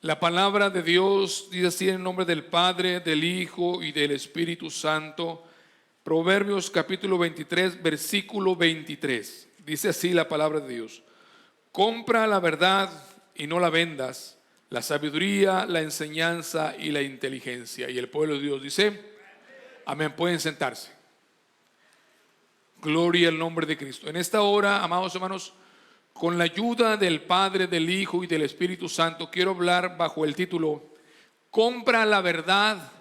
La palabra de Dios dice así en el nombre del Padre, del Hijo y del Espíritu Santo. Proverbios capítulo 23, versículo 23. Dice así la palabra de Dios: compra la verdad y no la vendas, la sabiduría, la enseñanza y la inteligencia. Y el pueblo de Dios dice: amén. Pueden sentarse. Gloria al nombre de Cristo. En esta hora, amados hermanos, con la ayuda del Padre, del Hijo y del Espíritu Santo, quiero hablar bajo el título: compra la verdad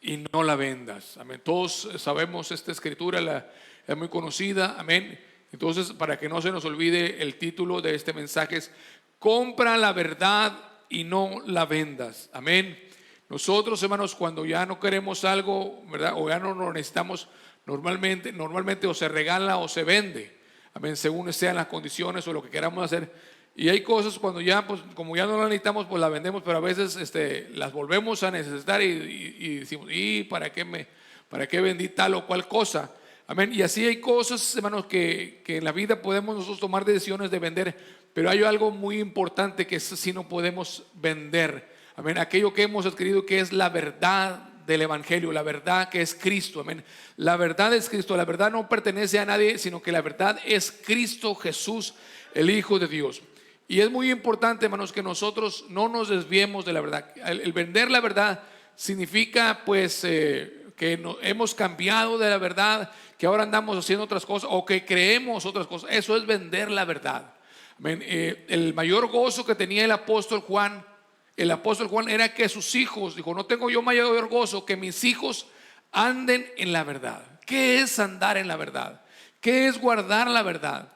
y no la vendas. Amén. Todos sabemos esta escritura, es muy conocida. Amén. Entonces, para que no se nos olvide, el título de este mensaje es: compra la verdad y no la vendas. Amén. Nosotros, hermanos, cuando ya no queremos algo, ¿verdad?, o ya no lo necesitamos, normalmente o se regala o se vende. Amén, según sean las condiciones o lo que queramos hacer. Y hay cosas cuando ya, pues como ya no las necesitamos, pues las vendemos, pero a veces las volvemos a necesitar y decimos: ¿y para qué vendí tal o cual cosa? Amén. Y así hay cosas, hermanos, que en la vida podemos nosotros tomar decisiones de vender, pero hay algo muy importante que sí no podemos vender. Amén. Aquello que hemos adquirido, que es la verdad del evangelio, la verdad que es Cristo. Amén. La verdad es Cristo. La verdad no pertenece a nadie, sino que la verdad es Cristo Jesús, el Hijo de Dios. Y es muy importante, hermanos, que nosotros no nos desviemos de la verdad. El vender la verdad significa, pues, que hemos cambiado de la verdad, que ahora andamos haciendo otras cosas o que creemos otras cosas. Eso es vender la verdad. Amén. El mayor gozo que tenía el apóstol Juan era que sus hijos, dijo: no tengo yo mayor gozo que mis hijos anden en la verdad. ¿Qué es andar en la verdad? ¿Qué es guardar la verdad?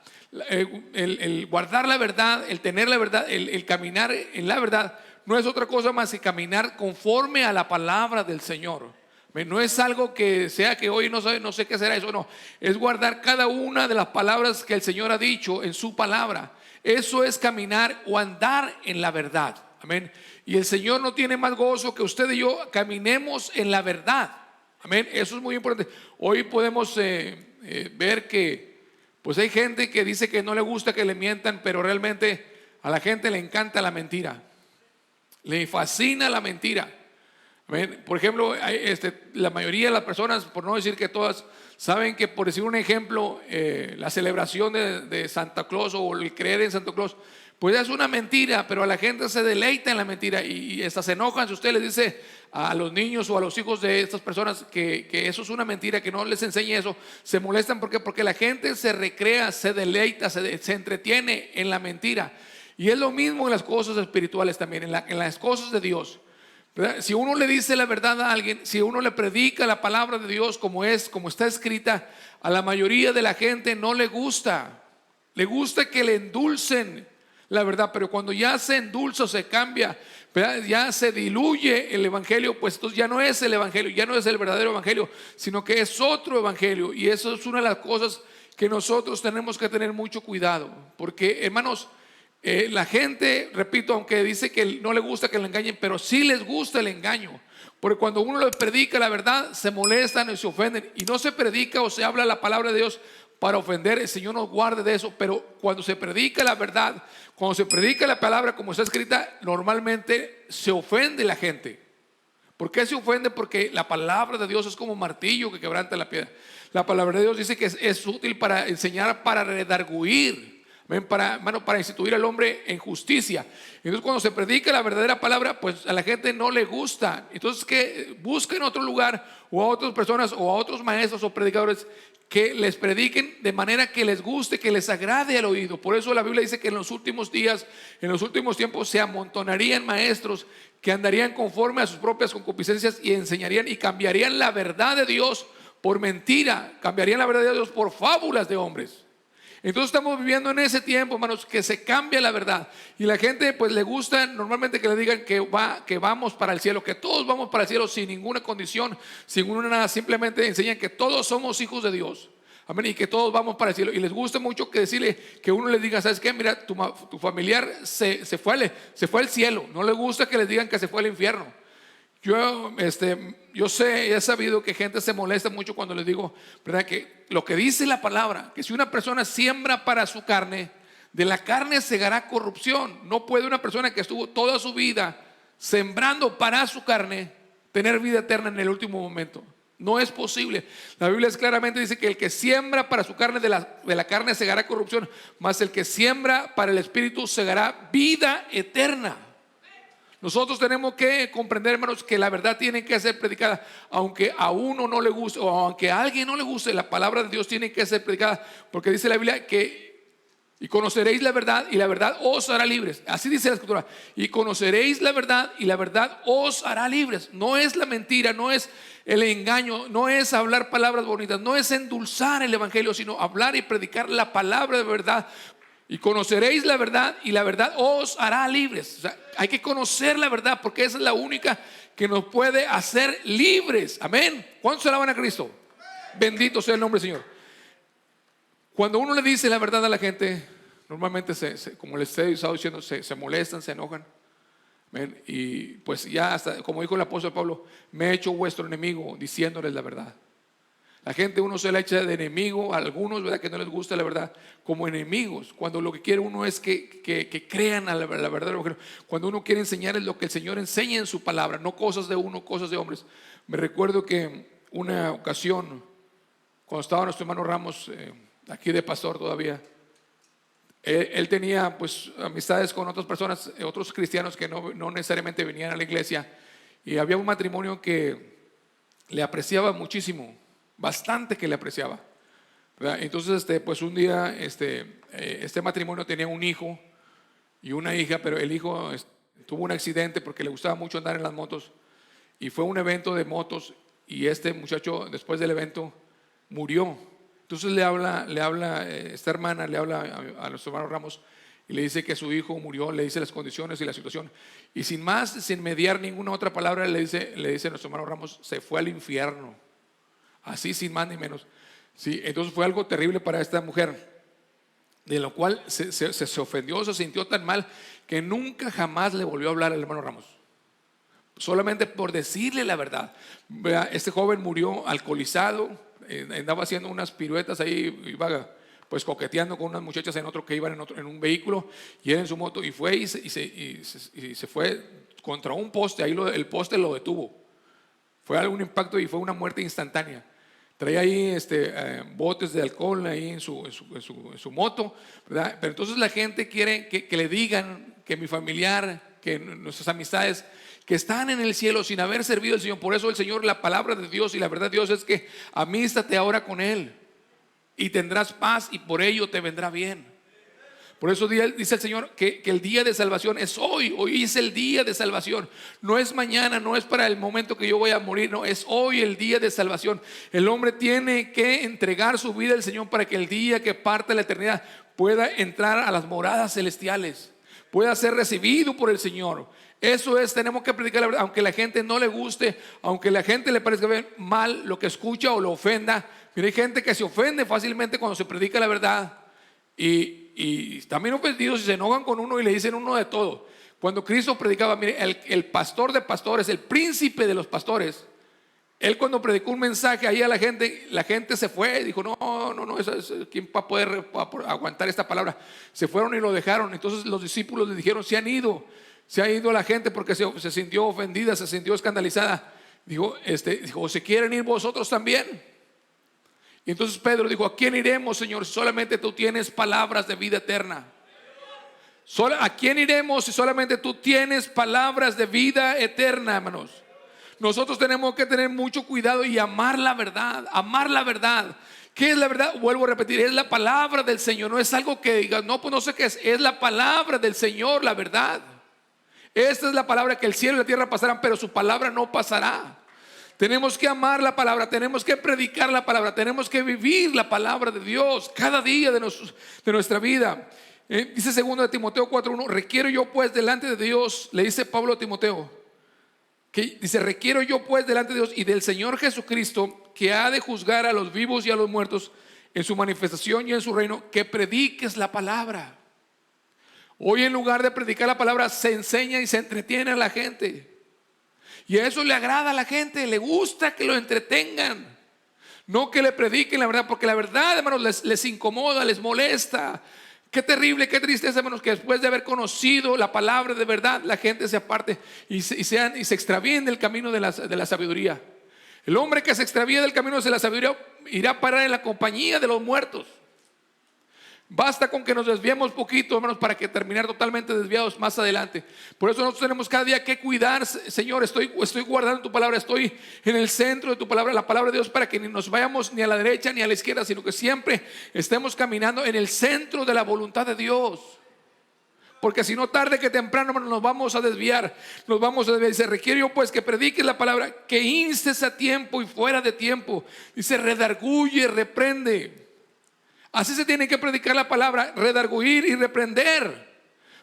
El guardar la verdad, el tener la verdad, el caminar en la verdad, no es otra cosa más que caminar conforme a la palabra del Señor. No es algo que sea que hoy no sé qué será eso, no. Es guardar cada una de las palabras que el Señor ha dicho en su palabra. Eso es caminar o andar en la verdad. Amén. Y el Señor no tiene más gozo que usted y yo caminemos en la verdad. Amén. Eso es muy importante. Hoy podemos ver que pues hay gente que dice que no le gusta que le mientan, pero realmente a la gente le encanta la mentira. Le fascina la mentira. Amén. Por ejemplo, la mayoría de las personas, por no decir que todas, saben que, por decir un ejemplo, la celebración de Santa Claus o el creer en Santa Claus, pues es una mentira, pero a la gente se deleita en la mentira y hasta se enojan si usted les dice a los niños o a los hijos de estas personas que eso es una mentira, que no les enseñe eso. Se molestan porque la gente se recrea, se deleita, se entretiene en la mentira. Y es lo mismo en las cosas espirituales también, en las cosas de Dios. ¿Verdad? Si uno le dice la verdad a alguien, si uno le predica la palabra de Dios como está escrita, a la mayoría de la gente no le gusta. Le gusta que le endulcen la verdad, pero cuando ya se endulza, se cambia, ¿verdad?, ya se diluye el evangelio, pues entonces ya no es el evangelio, ya no es el verdadero evangelio, sino que es otro evangelio. Y eso es una de las cosas que nosotros tenemos que tener mucho cuidado, porque, hermanos, la gente, repito, aunque dice que no le gusta que le engañen, pero sí les gusta el engaño. Porque cuando uno le predica la verdad, se molestan y se ofenden. Y no se predica o se habla la palabra de Dios para ofender. El Señor nos guarde de eso. Pero cuando se predica la verdad, cuando se predica la palabra como está escrita, normalmente se ofende la gente. ¿Por qué se ofende? Porque la palabra de Dios es como martillo que quebranta la piedra. La palabra de Dios dice que es útil para enseñar, para redarguir, para instituir al hombre en justicia. Entonces, cuando se predica la verdadera palabra, pues a la gente no le gusta. Entonces, que busquen otro lugar o a otras personas o a otros maestros o predicadores que les prediquen de manera que les guste, que les agrade al oído. Por eso la Biblia dice que en los últimos días, en los últimos tiempos, se amontonarían maestros que andarían conforme a sus propias concupiscencias y enseñarían y cambiarían la verdad de Dios por mentira, cambiarían la verdad de Dios por fábulas de hombres. Entonces estamos viviendo en ese tiempo, hermanos, que se cambia la verdad. Y la gente pues le gusta normalmente que le digan que vamos para el cielo, que todos vamos para el cielo sin ninguna condición, sin ninguna nada. Simplemente enseñan que todos somos hijos de Dios. Amén. Y que todos vamos para el cielo. Y les gusta mucho que decirle, que uno les diga: ¿sabes qué? Mira, tu familiar se fue al cielo. No le gusta que les digan que se fue al infierno. Yo sé, he sabido que gente se molesta mucho cuando les digo, ¿verdad?, que lo que dice la palabra, que si una persona siembra para su carne, de la carne segará corrupción. No puede una persona que estuvo toda su vida sembrando para su carne tener vida eterna en el último momento. No es posible. La Biblia claramente dice que el que siembra para su carne, de la carne segará corrupción, mas el que siembra para el espíritu segará vida eterna. Nosotros tenemos que comprender, hermanos, que la verdad tiene que ser predicada, aunque a uno no le guste o aunque a alguien no le guste. La palabra de Dios tiene que ser predicada, porque dice la Biblia que y conoceréis la verdad y la verdad os hará libres. Así dice la escritura. Y conoceréis la verdad y la verdad os hará libres. No es la mentira, no es el engaño, no es hablar palabras bonitas, no es endulzar el evangelio, sino hablar y predicar la palabra de verdad. Y conoceréis la verdad y la verdad os hará libres. O sea, hay que conocer la verdad, porque esa es la única que nos puede hacer libres. Amén. ¿Cuántos alaban a Cristo? Bendito sea el nombre del Señor. Cuando uno le dice la verdad a la gente, normalmente como les he estado diciendo, se molestan, se enojan. ¿Ven? Y pues ya hasta, como dijo el apóstol Pablo, me he hecho vuestro enemigo diciéndoles la verdad. La gente, uno se la echa de enemigo a algunos, ¿verdad?, que no les gusta la verdad, como enemigos, cuando lo que quiere uno es que crean a la verdad. Cuando uno quiere enseñarles lo que el Señor enseña en su palabra, no cosas de uno, cosas de hombres. Me recuerdo que una ocasión, cuando estaba nuestro hermano Ramos, aquí de pastor todavía, él tenía pues amistades con otras personas, otros cristianos que no necesariamente venían a la iglesia, y había un matrimonio que le apreciaba muchísimo, bastante que le apreciaba, ¿verdad? Entonces pues un día este matrimonio tenía un hijo y una hija, pero el hijo tuvo un accidente porque le gustaba mucho andar en las motos, y fue un evento de motos, y este muchacho después del evento murió. Entonces le habla esta hermana, le habla a nuestro hermano Ramos y le dice que su hijo murió, le dice las condiciones y la situación, y sin más, sin mediar ninguna otra palabra, le dice a nuestro hermano Ramos, se fue al infierno, así sin más ni menos. Sí, entonces fue algo terrible para esta mujer, de lo cual se ofendió, se sintió tan mal que nunca jamás le volvió a hablar al hermano Ramos, solamente por decirle la verdad. Este joven murió alcoholizado, andaba haciendo unas piruetas ahí, iba pues coqueteando con unas muchachas que iban en un vehículo, y él en su moto, y fue y se fue contra un poste. Ahí el poste lo detuvo. Fue algún impacto y fue una muerte instantánea. Traía ahí botes de alcohol ahí en su moto, ¿verdad? Pero entonces la gente quiere que le digan que mi familiar, que nuestras amistades que están en el cielo sin haber servido al Señor. Por eso el Señor, la palabra de Dios y la verdad de Dios es que amístate ahora con Él y tendrás paz, y por ello te vendrá bien. Por eso dice el Señor que el día de salvación es hoy. Hoy es el día de salvación. No es mañana, no es para el momento que yo voy a morir. No, es hoy el día de salvación. El hombre tiene que entregar su vida al Señor para que el día que parte la eternidad pueda entrar a las moradas celestiales, pueda ser recibido por el Señor. Eso es, tenemos que predicar la verdad, aunque la gente no le guste, aunque la gente le parezca mal lo que escucha o lo ofenda. Mira, hay gente que se ofende fácilmente cuando se predica la verdad, y también ofendidos y se enojan con uno y le dicen uno de todo. Cuando Cristo predicaba, mire, el pastor de pastores, el príncipe de los pastores, él cuando predicó un mensaje ahí a la gente se fue, dijo no, ¿quién va a poder aguantar esta palabra? Se fueron y lo dejaron. Entonces los discípulos le dijeron, se ha ido la gente porque se sintió ofendida, se sintió escandalizada. Dijo, ¿se quieren ir vosotros también? Y entonces Pedro dijo, ¿a quién iremos, Señor? Solamente tú tienes palabras de vida eterna. ¿A quién iremos si solamente tú tienes palabras de vida eterna, hermanos? Nosotros tenemos que tener mucho cuidado y amar la verdad, amar la verdad. ¿Qué es la verdad? Vuelvo a repetir, es la palabra del Señor. No es algo que digas, no, pues no sé qué es la palabra del Señor, la verdad. Esta es la palabra, que el cielo y la tierra pasarán, pero su palabra no pasará. Tenemos que amar la palabra, tenemos que predicar la palabra, tenemos que vivir la palabra de Dios cada día de nuestra vida. Dice 2 Timoteo 4:1, requiero yo pues delante de Dios, le dice Pablo a Timoteo, que dice, requiero yo pues delante de Dios y del Señor Jesucristo, que ha de juzgar a los vivos y a los muertos en su manifestación y en su reino, que prediques la palabra. Hoy, en lugar de predicar la palabra, se enseña y se entretiene a la gente. Y a eso le agrada a la gente, le gusta que lo entretengan, no que le prediquen la verdad, porque la verdad, hermanos, les incomoda, les molesta. Qué terrible, qué tristeza, hermanos, que después de haber conocido la palabra de verdad, la gente se aparte y se extravíen del camino de la sabiduría. El hombre que se extravía del camino de la sabiduría irá a parar en la compañía de los muertos. Basta con que nos desviemos poquito, hermanos, para que terminar totalmente desviados más adelante. Por eso nosotros tenemos cada día que cuidar. Señor, estoy guardando tu palabra, estoy en el centro de tu palabra, la palabra de Dios, para que ni nos vayamos ni a la derecha ni a la izquierda, sino que siempre estemos caminando en el centro de la voluntad de Dios. Porque si no, tarde que temprano, hermanos, nos vamos a desviar. Nos vamos a desviar. Dice, requiere yo pues que prediques la palabra, que instes a tiempo y fuera de tiempo. Dice, redarguye, reprende. Así se tiene que predicar la palabra, redarguir y reprender.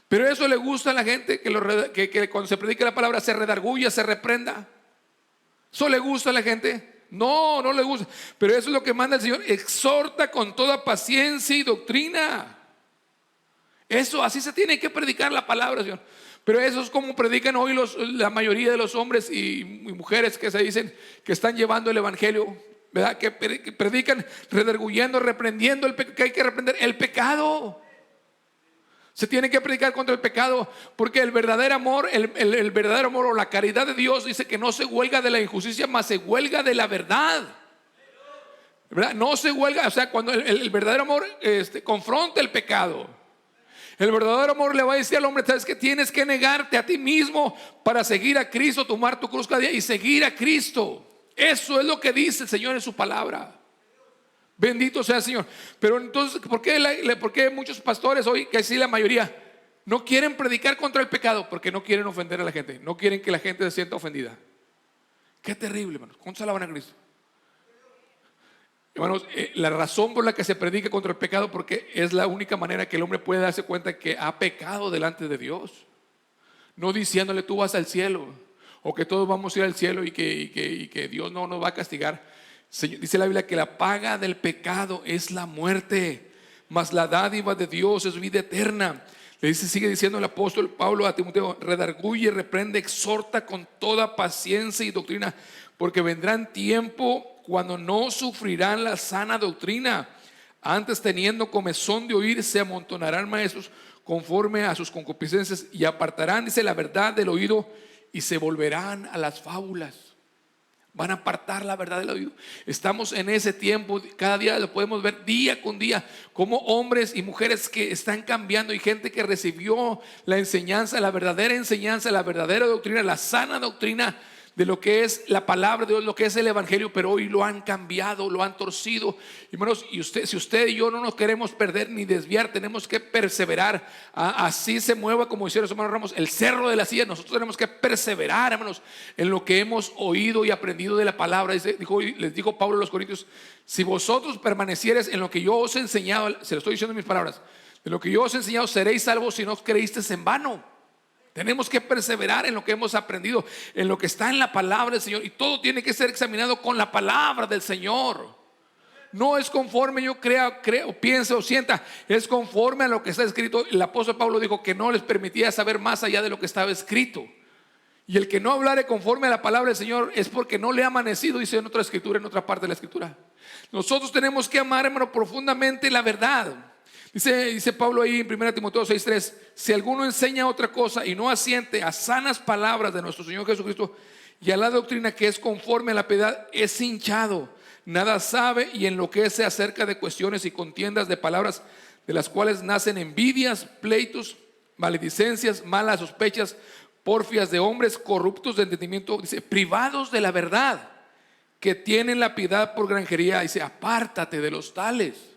Pero eso le gusta a la gente, que cuando se predica la palabra se redarguya, se reprenda. ¿Eso le gusta a la gente? No, no le gusta. Pero eso es lo que manda el Señor. Exhorta con toda paciencia y doctrina. Eso, así se tiene que predicar la palabra, Señor. Pero eso es como predican hoy la mayoría de los hombres y mujeres que se dicen que están llevando el evangelio, ¿verdad? Que predican redarguyendo, reprendiendo que hay que reprender el pecado. Se tiene que predicar contra el pecado, porque el verdadero amor, el verdadero amor o la caridad de Dios dice que no se huelga de la injusticia, mas se huelga de la verdad, ¿verdad? No se huelga, o sea, cuando el verdadero amor confronta el pecado. El verdadero amor le va a decir al hombre, sabes que tienes que negarte a ti mismo para seguir a Cristo, tomar tu cruz cada día y seguir a Cristo. Eso es lo que dice el Señor en su palabra. Bendito sea el Señor. Pero entonces, ¿por qué muchos pastores hoy, que así la mayoría, no quieren predicar contra el pecado? Porque no quieren ofender a la gente. No quieren que la gente se sienta ofendida. Qué terrible, hermanos. ¿Cuántos alaban a Cristo? Hermanos, la razón por la que se predica contra el pecado, porque es la única manera que el hombre puede darse cuenta que ha pecado delante de Dios. No diciéndole tú vas al cielo, o que todos vamos a ir al cielo y que Dios no nos va a castigar. Dice la Biblia que la paga del pecado es la muerte, mas la dádiva de Dios es vida eterna. Sigue diciendo el apóstol Pablo a Timoteo, redarguye, reprende, exhorta con toda paciencia y doctrina, porque vendrán tiempo cuando no sufrirán la sana doctrina. Antes, teniendo comezón de oír, se amontonarán maestros conforme a sus concupiscencias y apartarán, dice, la verdad del oído y se volverán a las fábulas. Van a apartar la verdad del oído. Estamos en ese tiempo, cada día lo podemos ver día con día, como hombres y mujeres que están cambiando y gente que recibió la enseñanza, la verdadera doctrina, la sana doctrina de lo que es la palabra de Dios, lo que es el evangelio, pero hoy lo han cambiado, lo han torcido. Hermanos, si usted y yo no nos queremos perder ni desviar, tenemos que perseverar. Así se mueva, como decía el hermano Ramos, el cerro de la silla. Nosotros tenemos que perseverar, hermanos, en lo que hemos oído y aprendido de la palabra. Les dijo Pablo a los Corintios, si vosotros permaneciereis en lo que yo os he enseñado, se lo estoy diciendo en mis palabras, de lo que yo os he enseñado, seréis salvos si no creísteis en vano. Tenemos que perseverar en lo que hemos aprendido, en lo que está en la palabra del Señor. Y todo tiene que ser examinado con la palabra del Señor. No es conforme yo creo, piense o sienta. Es conforme a lo que está escrito. El apóstol Pablo dijo que no les permitía saber más allá de lo que estaba escrito. Y el que no hablare conforme a la palabra del Señor es porque no le ha amanecido, dice en otra escritura, en otra parte de la escritura. Nosotros tenemos que amar, hermano, profundamente la verdad. Dice Pablo ahí en 1 Timoteo 6:3, si alguno enseña otra cosa y no asiente a sanas palabras de nuestro Señor Jesucristo y a la doctrina que es conforme a la piedad, es hinchado, nada sabe y enloquece acerca de cuestiones y contiendas de palabras, de las cuales nacen envidias, pleitos, maledicencias, malas sospechas, porfias de hombres corruptos de entendimiento, dice, privados de la verdad, que tienen la piedad por granjería. Dice, apártate de los tales.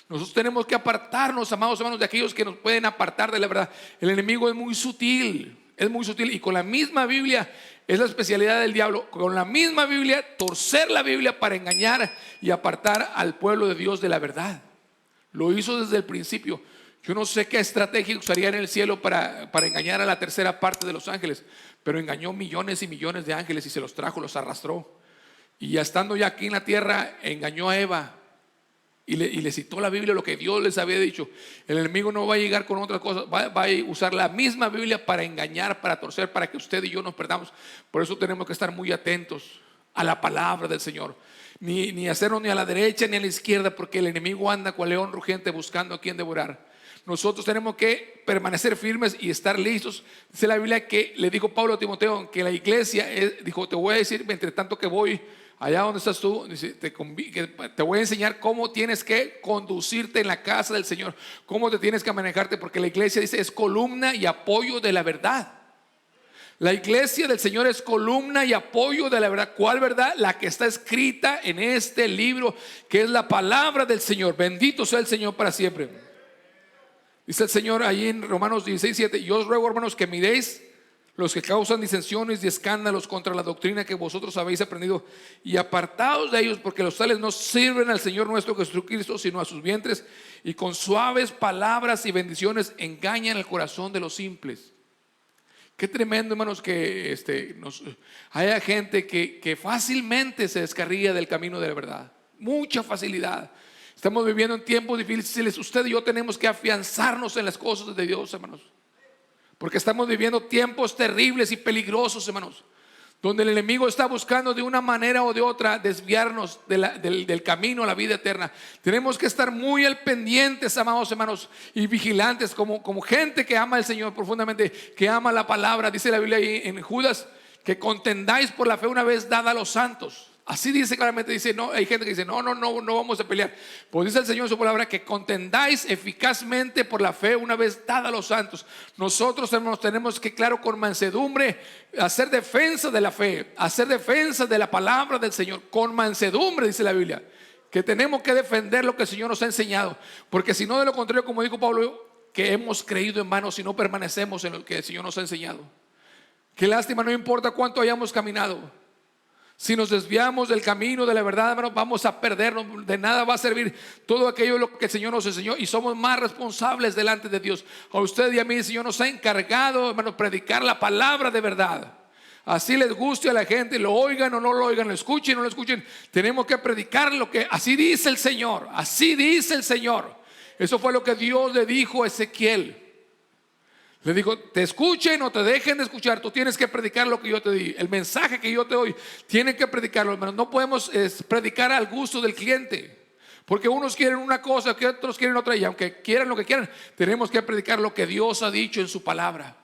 Nosotros tenemos que apartarnos, amados hermanos, de aquellos que nos pueden apartar de la verdad. El enemigo es muy sutil, y con la misma Biblia es la especialidad del diablo. Con la misma Biblia, torcer la Biblia para engañar y apartar al pueblo de Dios de la verdad. Lo hizo desde el principio. Yo no sé qué estrategia usaría en el cielo para engañar a la tercera parte de los ángeles, pero engañó millones y millones de ángeles y se los trajo, los arrastró. Y ya estando ya aquí en la tierra, engañó a Eva. Y le citó la Biblia lo que Dios les había dicho. El enemigo no va a llegar con otra cosa, va a usar la misma Biblia para engañar, para torcer, para que usted y yo nos perdamos. Por eso tenemos que estar muy atentos a la palabra del Señor. Ni hacernos ni a la derecha ni a la izquierda, porque el enemigo anda cual león rugiente buscando a quien devorar. nosotros tenemos que permanecer firmes y estar listos. Dice la Biblia que le dijo Pablo a Timoteo que la iglesia dijo: te voy a decir, entre tanto que voy allá donde estás tú, dice, te voy a enseñar cómo tienes que conducirte en la casa del Señor, cómo te tienes que manejarte, porque la iglesia, dice, es columna y apoyo de la verdad. La iglesia del Señor es columna y apoyo de la verdad. ¿Cuál verdad? La que está escrita en este libro, que es la palabra del Señor. Bendito sea el Señor para siempre. Dice el Señor ahí en Romanos 16:7: yo os ruego, hermanos, que miréis los que causan disensiones y escándalos contra la doctrina que vosotros habéis aprendido, y apartaos de ellos, porque los tales no sirven al Señor nuestro Jesucristo, sino a sus vientres, y con suaves palabras y bendiciones engañan el corazón de los simples. Qué tremendo, hermanos, que haya gente que fácilmente se descarría del camino de la verdad. Mucha facilidad. Estamos viviendo en tiempos difíciles. Usted y yo tenemos que afianzarnos en las cosas de Dios, hermanos, porque estamos viviendo tiempos terribles y peligrosos, hermanos, donde el enemigo está buscando de una manera o de otra desviarnos del camino a la vida eterna. Tenemos que estar muy al pendientes, amados hermanos, y vigilantes como gente que ama al Señor profundamente, que ama la palabra. Dice la Biblia ahí en Judas que contendáis por la fe una vez dada a los santos. Así dice claramente. Dice, no, hay gente que dice no vamos a pelear. Pues dice el Señor en su palabra que contendáis eficazmente por la fe una vez dada a los santos. Nosotros, hermanos, tenemos que, claro, con mansedumbre hacer defensa de la fe, hacer defensa de la palabra del Señor. Con mansedumbre, dice la Biblia, que tenemos que defender lo que el Señor nos ha enseñado, porque si no, de lo contrario, como dijo Pablo, que hemos creído en vano si no permanecemos en lo que el Señor nos ha enseñado. Qué lástima, no importa cuánto hayamos caminado. Si nos desviamos del camino de la verdad, hermanos, vamos a perdernos. De nada va a servir todo aquello lo que el Señor nos enseñó, y somos más responsables delante de Dios. A usted y a mí el Señor nos ha encargado, hermanos, predicar la palabra de verdad. Así les guste a la gente, lo oigan o no lo oigan, lo escuchen o no lo escuchen, tenemos que predicar lo que así dice el Señor. Así dice el Señor. Eso fue lo que Dios le dijo a Ezequiel. Le dijo: te escuchen o te dejen de escuchar, tú tienes que predicar lo que yo te di. El mensaje que yo te doy, tienen que predicarlo, hermanos. No podemos predicar al gusto del cliente, porque unos quieren una cosa, que otros quieren otra, y aunque quieran lo que quieran, tenemos que predicar lo que Dios ha dicho en su palabra.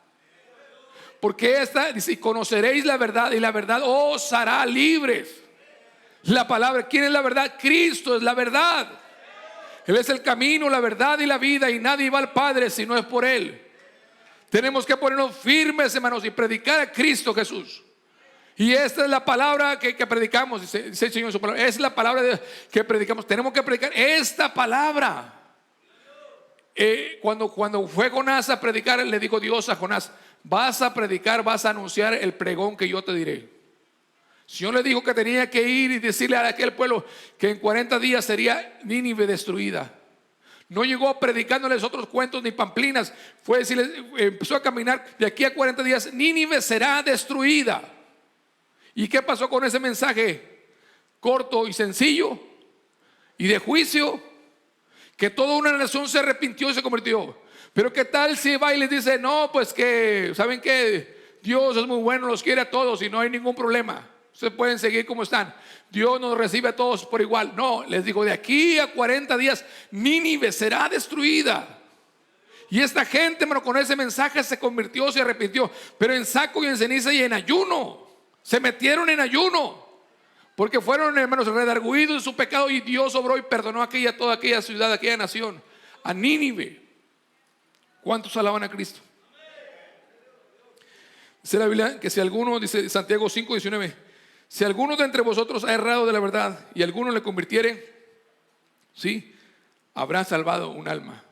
Porque esta dice: y conoceréis la verdad, y la verdad os hará libres. La palabra, ¿quién es la verdad? Cristo es la verdad. Él es el camino, la verdad y la vida, y nadie va al Padre si no es por Él. Tenemos que ponernos firmes, hermanos, y predicar a Cristo Jesús. Y esta es la palabra que predicamos, dice el Señor en su palabra. Es la palabra que predicamos. Tenemos que predicar esta palabra. Cuando fue Jonás a predicar, le dijo Dios a Jonás: vas a predicar, vas a anunciar el pregón que yo te diré. El Señor le dijo que tenía que ir y decirle a aquel pueblo que en 40 días sería Nínive destruida. No llegó predicándoles otros cuentos ni pamplinas. Fue decirles, empezó a caminar: de aquí a 40 días Nínive será destruida. ¿Y qué pasó con ese mensaje corto y sencillo y de juicio? Que toda una nación se arrepintió y se convirtió. Pero qué tal si va y les dice: no, pues que, ¿saben qué? Dios es muy bueno, los quiere a todos y no hay ningún problema. Ustedes pueden seguir como están. Dios nos recibe a todos por igual. No, les digo, de aquí a 40 días Nínive será destruida. Y esta gente, hermano, con ese mensaje se convirtió, se arrepintió, pero en saco y en ceniza y en ayuno. Se metieron en ayuno, porque fueron, hermanos, redarguidos en su pecado, y Dios obró y perdonó toda aquella ciudad, aquella nación, a Nínive. ¿Cuántos alaban a Cristo? Dice la Biblia que si alguno, dice Santiago 5:19, si alguno de entre vosotros ha errado de la verdad y alguno le convirtiere, sí, habrá salvado un alma.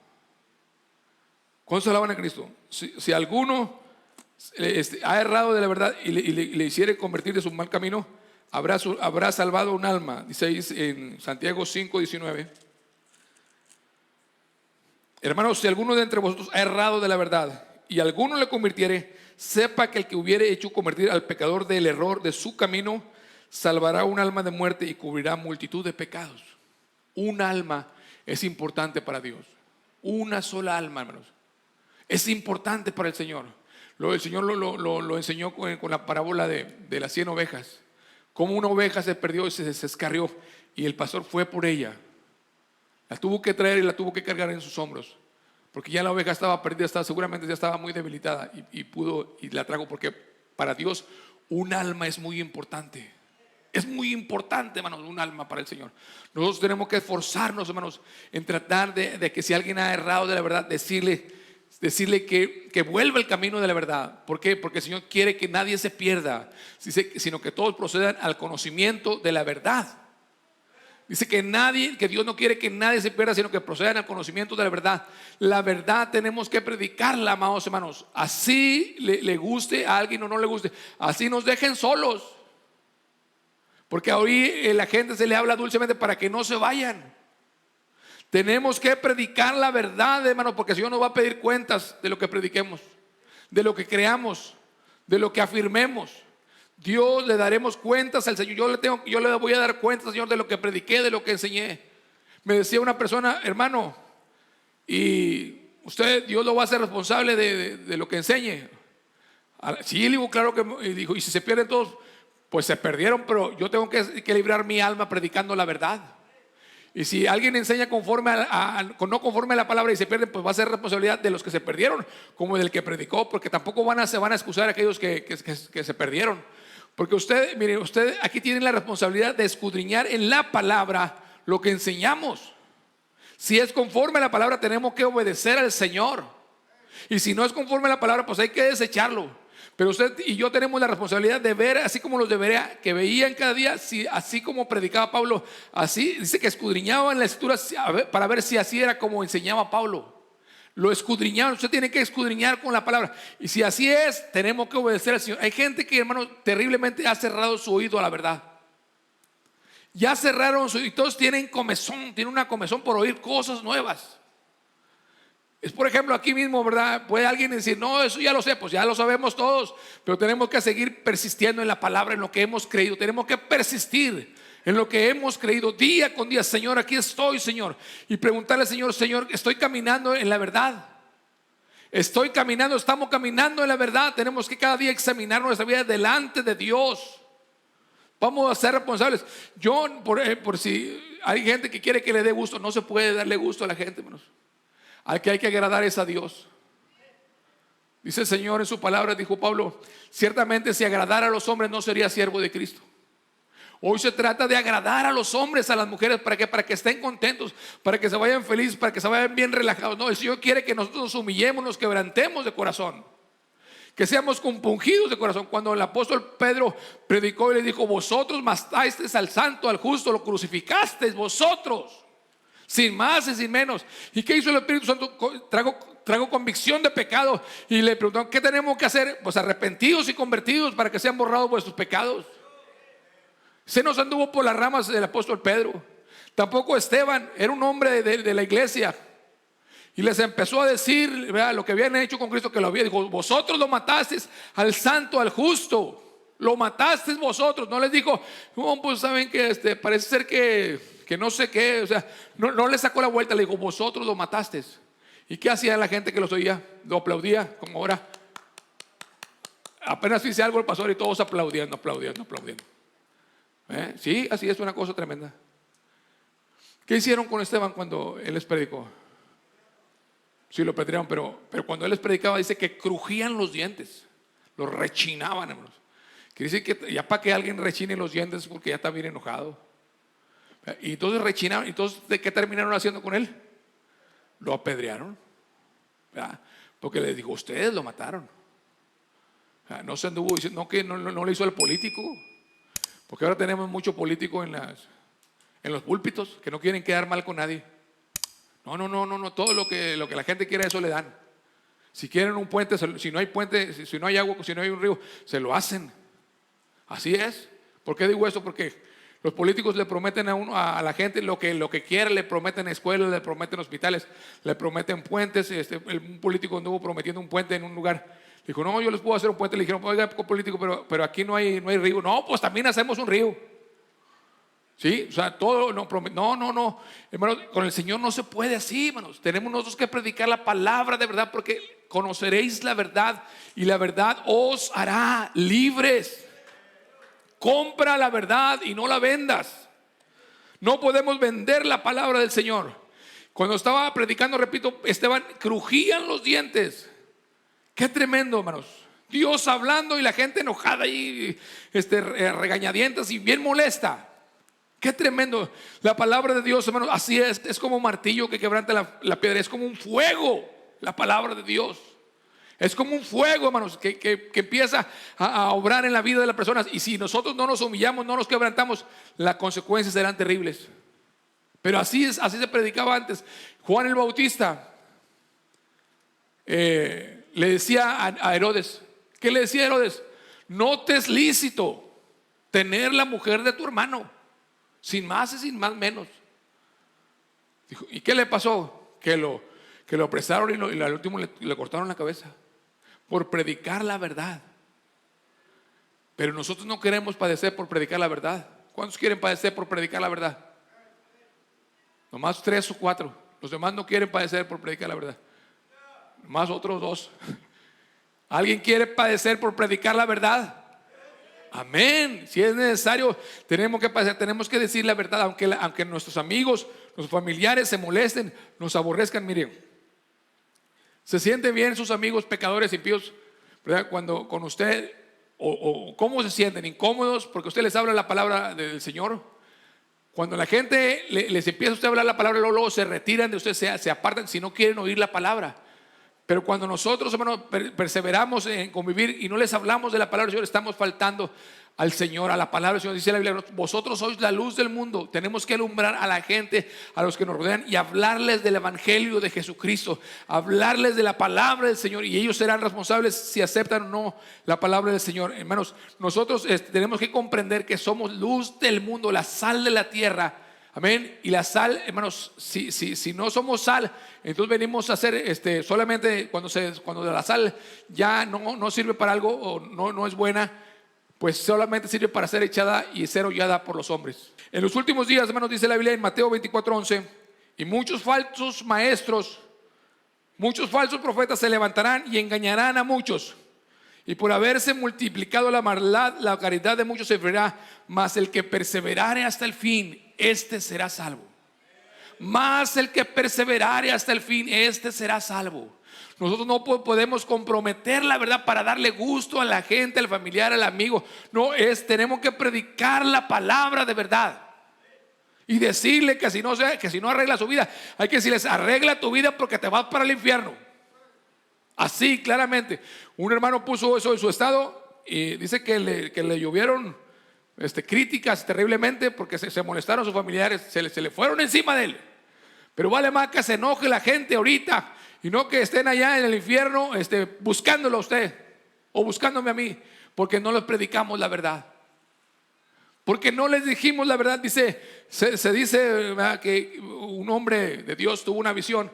¿Cuántos alaban a Cristo? Si alguno ha errado de la verdad y le hiciere convertir de su mal camino, habrá salvado un alma. Dice ahí en Santiago 5:19. Hermanos, si alguno de entre vosotros ha errado de la verdad y alguno le convirtiere, sepa que el que hubiere hecho convertir al pecador del error de su camino, salvará un alma de muerte y cubrirá multitud de pecados. Un alma es importante para Dios. Una sola alma, hermanos, es importante para el Señor. El Señor lo enseñó con la parábola de las 100 ovejas. Como una oveja se perdió y se escarrió, y el pastor fue por ella. La tuvo que traer y la tuvo que cargar en sus hombros, porque ya la oveja estaba perdida, seguramente ya estaba muy debilitada y la trajo, porque para Dios un alma es muy importante. Es muy importante, hermanos, un alma para el Señor. Nosotros tenemos que esforzarnos, hermanos, en tratar de que si alguien ha errado de la verdad, decirle que vuelva el camino de la verdad. ¿Por qué? Porque el Señor quiere que nadie se pierda, sino que todos procedan al conocimiento de la verdad. Dice que Dios no quiere que nadie se pierda, sino que procedan al conocimiento de la verdad. La verdad tenemos que predicarla, amados hermanos. Así le guste a alguien o no le guste, así nos dejen solos. Porque hoy la gente se le habla dulcemente para que no se vayan. Tenemos que predicar la verdad, hermano, porque el Señor nos va a pedir cuentas de lo que prediquemos, de lo que creamos, de lo que afirmemos. Dios le daremos cuentas al Señor. Yo le voy a dar cuentas, Señor, de lo que prediqué, de lo que enseñé. Me decía una persona: hermano, y Dios lo va a hacer responsable de lo que enseñe. Sí, le digo, claro que. Y dijo: y si se pierden todos, pues se perdieron, pero yo tengo que librar mi alma predicando la verdad. Y si alguien enseña no conforme a la palabra y se pierden, pues va a ser responsabilidad de los que se perdieron, como del que predicó, porque tampoco se van a excusar aquellos que se perdieron. Porque mire, usted aquí tiene la responsabilidad de escudriñar en la palabra lo que enseñamos. Si es conforme a la palabra, tenemos que obedecer al Señor. Y si no es conforme a la palabra, pues hay que desecharlo. Pero usted y yo tenemos la responsabilidad de ver, así como los debería, que veían cada día, así como predicaba Pablo, así dice que escudriñaban la escritura para ver si así era como enseñaba Pablo. Lo escudriñaban. Usted tiene que escudriñar con la palabra. Y si así es, tenemos que obedecer al Señor. Hay gente que, hermano, terriblemente ha cerrado su oído a la verdad. Ya cerraron su oído y todos tienen una comezón por oír cosas nuevas. Es, por ejemplo, aquí mismo, ¿verdad? Puede alguien decir: no, eso ya lo sé. Pues ya lo sabemos todos, pero tenemos que seguir persistiendo en la palabra, en lo que hemos creído. Tenemos que persistir en lo que hemos creído día con día. Señor, aquí estoy, Señor. Y preguntarle al Señor: Señor, estoy caminando en la verdad. Estamos caminando en la verdad. Tenemos que cada día examinar nuestra vida delante de Dios. Vamos a ser responsables. Yo, por si hay gente que quiere que le dé gusto, no se puede darle gusto a la gente, hermanos. Al que hay que agradar es a Dios. Dice el Señor en su palabra, dijo Pablo: ciertamente si agradara a los hombres no sería siervo de Cristo. Hoy se trata de agradar a los hombres, a las mujeres, para que estén contentos, para que se vayan felices, para que se vayan bien relajados. No, el Señor quiere que nosotros nos humillemos, nos quebrantemos de corazón, que seamos compungidos de corazón. Cuando el apóstol Pedro predicó y le dijo: vosotros matasteis al santo, al justo, lo crucificasteis vosotros, sin más y sin menos. ¿Y qué hizo el Espíritu Santo? Trago convicción de pecado. Y le preguntaron: ¿qué tenemos que hacer? Pues arrepentidos y convertidos para que sean borrados vuestros pecados. Se nos anduvo por las ramas del apóstol Pedro. Tampoco Esteban, era un hombre de la iglesia, y les empezó a decir, ¿verdad?, lo que habían hecho con Cristo, que lo había. Dijo: vosotros lo matasteis al santo, al justo, lo matasteis vosotros. No les dijo: no, pues saben que parece ser que no sé qué. O sea, no le sacó la vuelta. Le dijo: vosotros lo matasteis. ¿Y qué hacía la gente que los oía? Lo aplaudía, como ahora. Apenas dice algo el pastor y todos aplaudiendo. Sí, así es, una cosa tremenda. ¿Qué hicieron con Esteban cuando él les predicó? Sí, lo apedrearon, pero cuando él les predicaba, dice que crujían los dientes, los rechinaban, hermanos. Quiere decir que ya para que alguien rechine los dientes, porque ya está bien enojado. Y entonces rechinaron. Entonces, ¿de qué terminaron haciendo con él? Lo apedrearon, ¿verdad? Porque les dijo: ustedes lo mataron. No se anduvo diciendo, no, que no le hizo al político. Porque ahora tenemos mucho político en los púlpitos que no quieren quedar mal con nadie. No, todo lo que la gente quiere, eso le dan. Si quieren un puente, si no hay puente, si no hay agua, si no hay un río, se lo hacen. Así es. ¿Por qué digo eso? Porque los políticos le prometen a la gente lo que quiera. Le prometen escuelas, le prometen hospitales, le prometen puentes. Un político anduvo prometiendo un puente en un lugar. Dijo: no, yo les puedo hacer un puente. Le dijeron: oiga, político, pero aquí no hay río. No, pues también hacemos un río. Sí, o sea, todo no, hermanos, con el Señor no se puede así, hermanos. Tenemos nosotros que predicar la palabra de verdad, porque conoceréis la verdad y la verdad os hará libres. Compra la verdad y no la vendas. No podemos vender la palabra del Señor. Cuando estaba predicando, repito, Esteban, crujían los dientes. Qué tremendo, hermanos. Dios hablando y la gente enojada y regañadientes y bien molesta. Qué tremendo. La palabra de Dios, hermanos, así es como un martillo que quebranta la piedra. Es como un fuego, la palabra de Dios. Es como un fuego, hermanos, que empieza a obrar en la vida de las personas. Y si nosotros no nos humillamos, no nos quebrantamos, las consecuencias serán terribles. Pero así se predicaba antes. Juan el Bautista le decía a Herodes, ¿qué le decía a Herodes? No te es lícito tener la mujer de tu hermano, sin más y sin más menos. Dijo, ¿y qué le pasó? Que lo apresaron y al último le cortaron la cabeza por predicar la verdad. Pero nosotros no queremos padecer por predicar la verdad. ¿Cuántos quieren padecer por predicar la verdad? Nomás 3 o 4. Los demás no quieren padecer por predicar la verdad. Nomás otros 2. ¿Alguien quiere padecer por predicar la verdad? Amén. Si es necesario, tenemos que padecer, tenemos que decir la verdad, aunque nuestros amigos, nuestros familiares se molesten, nos aborrezcan. Miren, se sienten bien sus amigos pecadores impíos, ¿verdad? Cuando con usted, o cómo se sienten, incómodos porque usted les habla la palabra del Señor. Cuando la gente les empieza a usted a hablar la palabra, luego se retiran de usted, se apartan si no quieren oír la palabra. Pero cuando nosotros, hermanos, perseveramos en convivir y no les hablamos de la palabra del Señor, estamos faltando al Señor, a la palabra del Señor. Dice la Biblia, vosotros sois la luz del mundo. Tenemos que alumbrar a la gente, a los que nos rodean, y hablarles del evangelio de Jesucristo, hablarles de la palabra del Señor, y ellos serán responsables si aceptan o no la palabra del Señor. Hermanos, nosotros tenemos que comprender que somos luz del mundo, la sal de la tierra. Amén. Y la sal, hermanos, si no somos sal, entonces venimos a hacer solamente cuando la sal ya no sirve para algo o no es buena, pues solamente sirve para ser echada y ser hollada por los hombres. En los últimos días, hermanos, dice la Biblia en Mateo 24:11, y muchos falsos maestros, muchos falsos profetas se levantarán y engañarán a muchos. Y por haberse multiplicado la maldad, la caridad de muchos se enfriará, mas el que perseverare hasta el fin, este será salvo. Mas el que perseverare hasta el fin, este será salvo. Nosotros no podemos comprometer la verdad para darle gusto a la gente, al familiar, al amigo. No, tenemos que predicar la palabra de verdad y decirle que si no arregla su vida, hay que decirles, arregla tu vida porque te vas para el infierno. Así claramente. Un hermano puso eso en su estado y dice que le llovieron críticas terriblemente porque se molestaron sus familiares, se le fueron encima de él. Pero vale más que se enoje la gente ahorita y no que estén allá en el infierno buscándolo a usted o buscándome a mí, porque no les predicamos la verdad, porque no les dijimos la verdad. Se dice, ¿verdad?, que un hombre de Dios tuvo una visión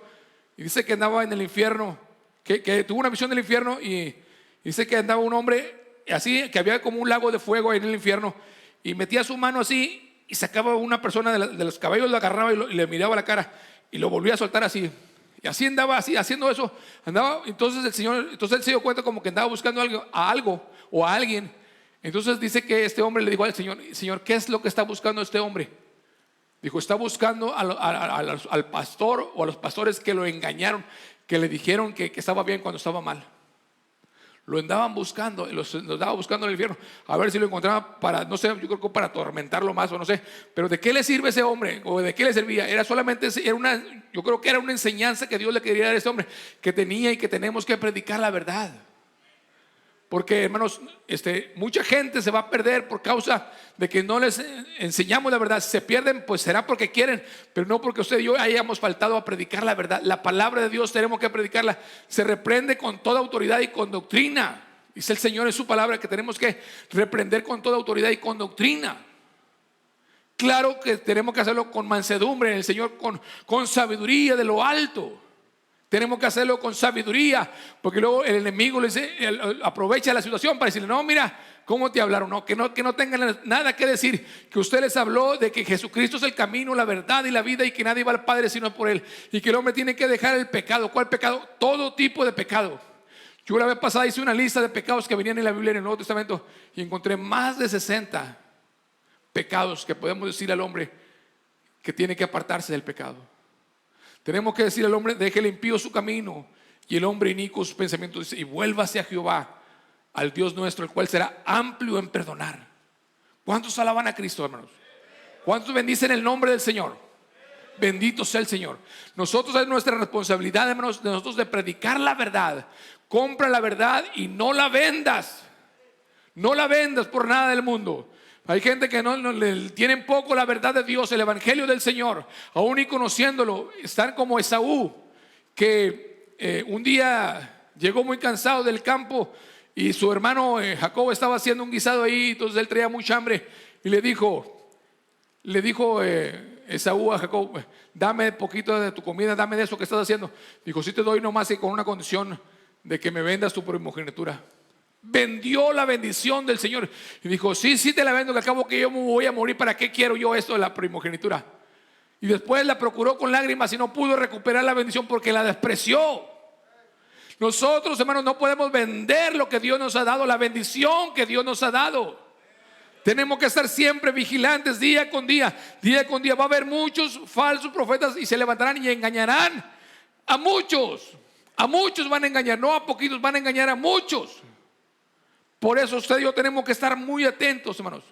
y dice que andaba en el infierno, que tuvo una visión del infierno, y dice que andaba un hombre así, que había como un lago de fuego ahí en el infierno, y metía su mano así y sacaba a una persona de los cabellos, lo agarraba y le miraba la cara y lo volvía a soltar así. Y así andaba, así haciendo eso. Entonces él se dio cuenta como que andaba buscando algo o a alguien. Entonces dice que este hombre le dijo al Señor, Señor, ¿qué es lo que está buscando este hombre? Dijo, está buscando al pastor o a los pastores que lo engañaron, que le dijeron que estaba bien cuando estaba mal. Lo andaban buscando, los andaba buscando en el infierno, a ver si lo encontraban para, no sé, yo creo que para atormentarlo más o no sé. Pero ¿de qué le sirve ese hombre? ¿O de qué le servía? Yo creo que era una enseñanza que Dios le quería dar a este hombre, que tenía y que tenemos que predicar la verdad. Porque, hermanos, mucha gente se va a perder por causa de que no les enseñamos la verdad. Si se pierden, pues será porque quieren, pero no porque usted y yo hayamos faltado a predicar la verdad. La palabra de Dios tenemos que predicarla. Se reprende con toda autoridad y con doctrina. Dice el Señor en su palabra que tenemos que reprender con toda autoridad y con doctrina. Claro que tenemos que hacerlo con mansedumbre en el Señor, con sabiduría de lo alto. Tenemos que hacerlo con sabiduría, porque luego el enemigo aprovecha la situación para decirle, no, mira cómo te hablaron, no, que no tengan nada que decir, que usted les habló de que Jesucristo es el camino, la verdad y la vida, y que nadie va al Padre sino por Él, y que el hombre tiene que dejar el pecado. ¿Cuál pecado? Todo tipo de pecado. Yo la vez pasada hice una lista de pecados que venían en la Biblia en el Nuevo Testamento y encontré más de 60 pecados que podemos decir al hombre que tiene que apartarse del pecado. Tenemos que decir al hombre: deje el impío su camino y el hombre inicuo sus pensamientos, dice, y vuélvase a Jehová, al Dios nuestro, el cual será amplio en perdonar. ¿Cuántos alaban a Cristo, hermanos? ¿Cuántos bendicen el nombre del Señor? Bendito sea el Señor. Nosotros, es nuestra responsabilidad, hermanos, de nosotros, de predicar la verdad. Compra la verdad y no la vendas. No la vendas por nada del mundo. Hay gente que no le tienen poco la verdad de Dios, el evangelio del Señor. Aún y conociéndolo, están como Esaú, que un día llegó muy cansado del campo y su hermano Jacob estaba haciendo un guisado ahí. Entonces él traía mucha hambre y le dijo Esaú a Jacob: dame poquito de tu comida, dame de eso que estás haciendo. Dijo: sí te doy, nomás y con una condición, de que me vendas tu primogenitura. Vendió la bendición del Señor y dijo: sí te la vendo, que al cabo que yo me voy a morir, ¿para qué quiero yo esto de la primogenitura? Y después la procuró con lágrimas y no pudo recuperar la bendición porque la despreció. Nosotros, hermanos, no podemos vender lo que Dios nos ha dado, la bendición que Dios nos ha dado. Tenemos que estar siempre vigilantes, día con día. Día con día va a haber muchos falsos profetas y se levantarán y engañarán a muchos. A muchos van a engañar, no a poquitos, van a engañar a muchos. Por eso usted y yo tenemos que estar muy atentos, hermanos.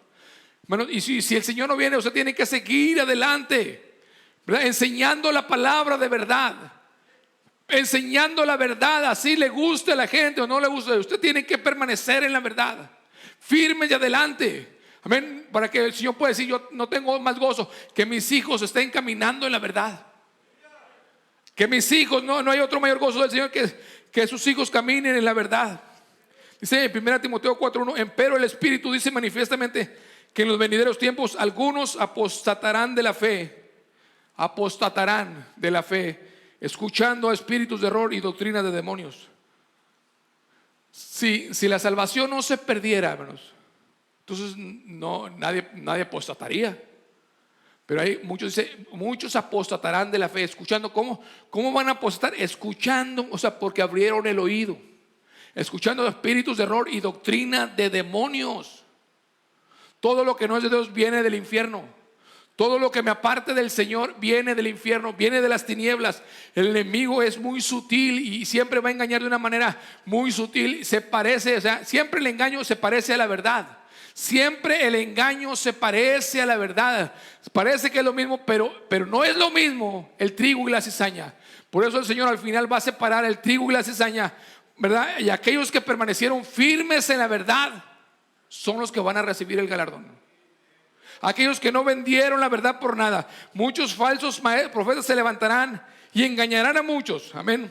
Y si el Señor no viene, usted tiene que seguir adelante, ¿verdad? Enseñando la palabra de verdad, enseñando la verdad, así le guste a la gente o no le guste. Usted tiene que permanecer en la verdad, firme y adelante. Amén. Para que el Señor pueda decir: yo no tengo más gozo que mis hijos estén caminando en la verdad. Que mis hijos, no hay otro mayor gozo del Señor que sus hijos caminen en la verdad. Dice en 1 Timoteo 4:1: empero el Espíritu dice manifiestamente que en los venideros tiempos algunos apostatarán de la fe. Apostatarán de la fe, escuchando a espíritus de error y doctrina de demonios. Si la salvación no se perdiera, hermanos, entonces nadie apostataría. Pero hay muchos apostatarán de la fe, escuchando. ¿Cómo van a apostatar? Escuchando, porque abrieron el oído, escuchando espíritus de error y doctrina de demonios. Todo lo que no es de Dios viene del infierno. Todo lo que me aparte del Señor viene del infierno, viene de las tinieblas. El enemigo es muy sutil y siempre va a engañar de una manera muy sutil. Siempre el engaño se parece a la verdad. Siempre el engaño se parece a la verdad. Parece que es lo mismo, pero no es lo mismo el trigo y la cizaña. Por eso el Señor al final va a separar el trigo y la cizaña, ¿verdad? Y aquellos que permanecieron firmes en la verdad son los que van a recibir el galardón. Aquellos que no vendieron la verdad por nada. Muchos falsos profetas se levantarán y engañarán a muchos. Amén.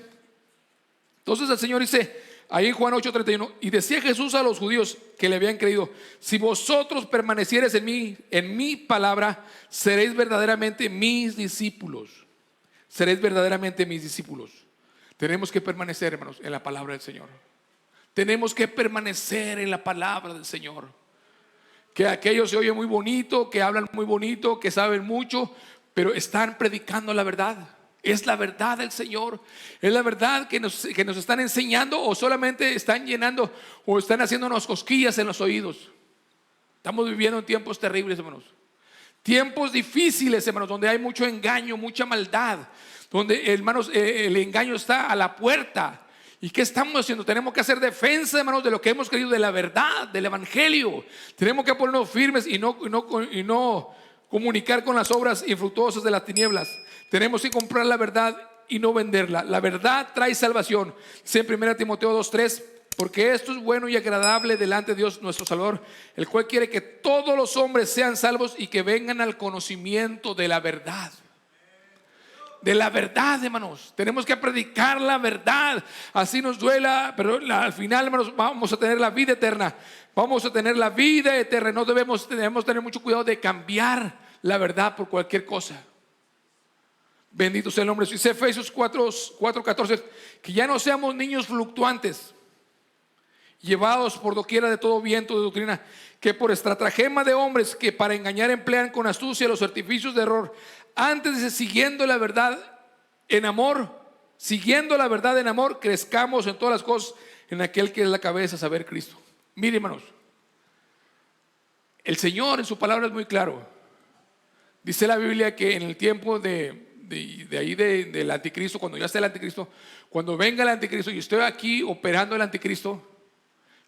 Entonces el Señor dice ahí en Juan 8:31: y decía Jesús a los judíos que le habían creído: si vosotros permaneciereis en mi palabra, seréis verdaderamente mis discípulos. Seréis verdaderamente mis discípulos. Tenemos que permanecer, hermanos, en la palabra del Señor. Tenemos que permanecer en la palabra del Señor. Que aquellos se oyen muy bonito, que hablan muy bonito, que saben mucho, pero están predicando la verdad. Es la verdad del Señor. Es la verdad que nos están enseñando, o solamente están llenando o están haciéndonos cosquillas en los oídos. Estamos viviendo en tiempos terribles, hermanos. Tiempos difíciles, hermanos, donde hay mucho engaño, mucha maldad, donde, hermanos, el engaño está a la puerta. ¿Y qué estamos haciendo? Tenemos que hacer defensa, hermanos, de lo que hemos creído, de la verdad, del evangelio. Tenemos que ponernos firmes y no comunicar con las obras infructuosas de las tinieblas. Tenemos que comprar la verdad y no venderla. La verdad trae salvación. Dice en 1 Timoteo 2:3: porque esto es bueno y agradable delante de Dios nuestro Salvador, el cual quiere que todos los hombres sean salvos y que vengan al conocimiento de la verdad. De la verdad, hermanos. Tenemos que predicar la verdad. Así nos duela, pero al final, hermanos, vamos a tener la vida eterna. Vamos a tener la vida eterna. No debemos tener mucho cuidado de cambiar la verdad por cualquier cosa. Bendito sea el nombre. Dice Efesios 4:14: que ya no seamos niños fluctuantes, llevados por doquiera de todo viento de doctrina, que por estratagema de hombres que para engañar emplean con astucia los artificios de error. Antes dice: siguiendo la verdad en amor, crezcamos en todas las cosas en aquel que es la cabeza, a saber, Cristo. Mire, hermanos, el Señor en su palabra es muy claro. Dice la Biblia que en el tiempo de del anticristo, cuando ya esté el anticristo, cuando venga el anticristo y estoy aquí operando el anticristo,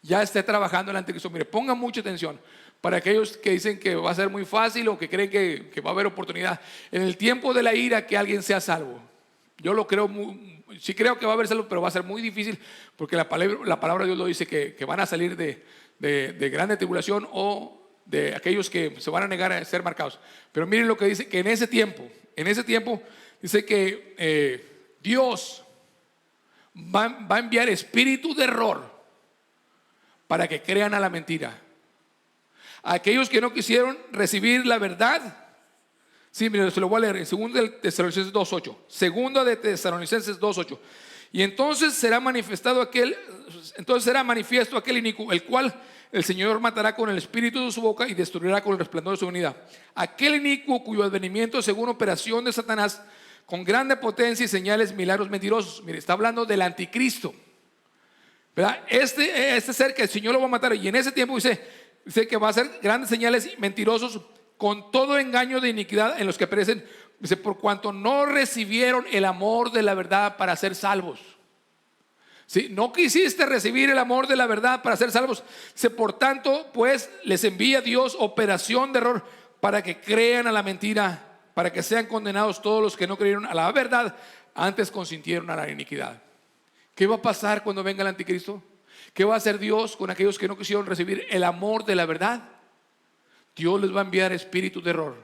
ya esté trabajando el anticristo. Mire, pongan mucha atención. Para aquellos que dicen que va a ser muy fácil o que creen que va a haber oportunidad en el tiempo de la ira que alguien sea salvo. Yo lo creo, sí creo que va a haber salvo, pero va a ser muy difícil porque la palabra de Dios lo dice que van a salir de grande tribulación o de aquellos que se van a negar a ser marcados. Pero miren lo que dice, que en ese tiempo dice que Dios va a enviar espíritu de error para que crean a la mentira. Aquellos que no quisieron recibir la verdad. Sí, mire, se lo voy a leer en 2 de Tesalonicenses 2:8. 2 de Tesalonicenses 2:8. Y entonces será manifiesto aquel inicuo, el cual el Señor matará con el espíritu de su boca y destruirá con el resplandor de su venida. Aquel inicuo cuyo advenimiento según operación de Satanás, con grande potencia y señales, milagros mentirosos. Mire, está hablando del anticristo, ¿verdad? Este ser que el Señor lo va a matar. Y en ese tiempo dice que va a hacer grandes señales y mentirosos, con todo engaño de iniquidad en los que perecen. Dice, por cuanto no recibieron el amor de la verdad para ser salvos. ¿Sí? No quisiste recibir el amor de la verdad para ser salvos. Dice, por tanto, pues les envía Dios operación de error para que crean a la mentira, para que sean condenados todos los que no creyeron a la verdad, antes consintieron a la iniquidad. ¿Qué va a pasar cuando venga el anticristo? ¿Qué va a hacer Dios con aquellos que no quisieron recibir el amor de la verdad? Dios les va a enviar espíritu de error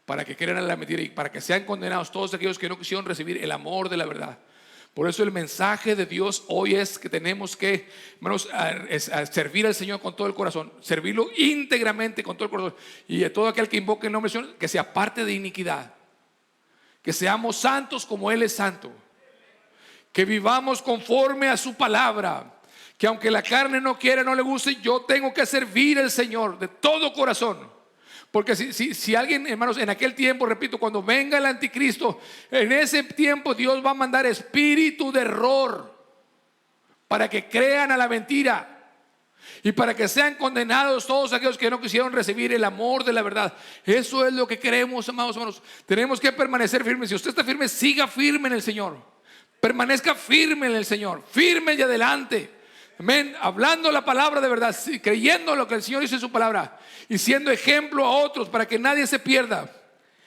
para que crean a la mentira y para que sean condenados todos aquellos que no quisieron recibir el amor de la verdad. Por eso el mensaje de Dios hoy es que tenemos que, hermanos, a servir al Señor con todo el corazón, servirlo íntegramente con todo el corazón, y a todo aquel que invoque el nombre del Señor, que se aparte de iniquidad, que seamos santos como Él es santo, que vivamos conforme a su palabra, que aunque la carne no quiera, no le guste, yo tengo que servir al Señor de todo corazón. Porque si alguien, hermanos, en aquel tiempo, repito, cuando venga el anticristo, en ese tiempo Dios va a mandar espíritu de error para que crean a la mentira y para que sean condenados todos aquellos que no quisieron recibir el amor de la verdad. Eso es lo que queremos, amados hermanos. Tenemos que permanecer firmes. Si usted está firme, siga firme en el Señor. Permanezca firme en el Señor, firme y adelante. Amén, hablando la palabra de verdad, creyendo lo que el Señor dice en su palabra y siendo ejemplo a otros para que nadie se pierda.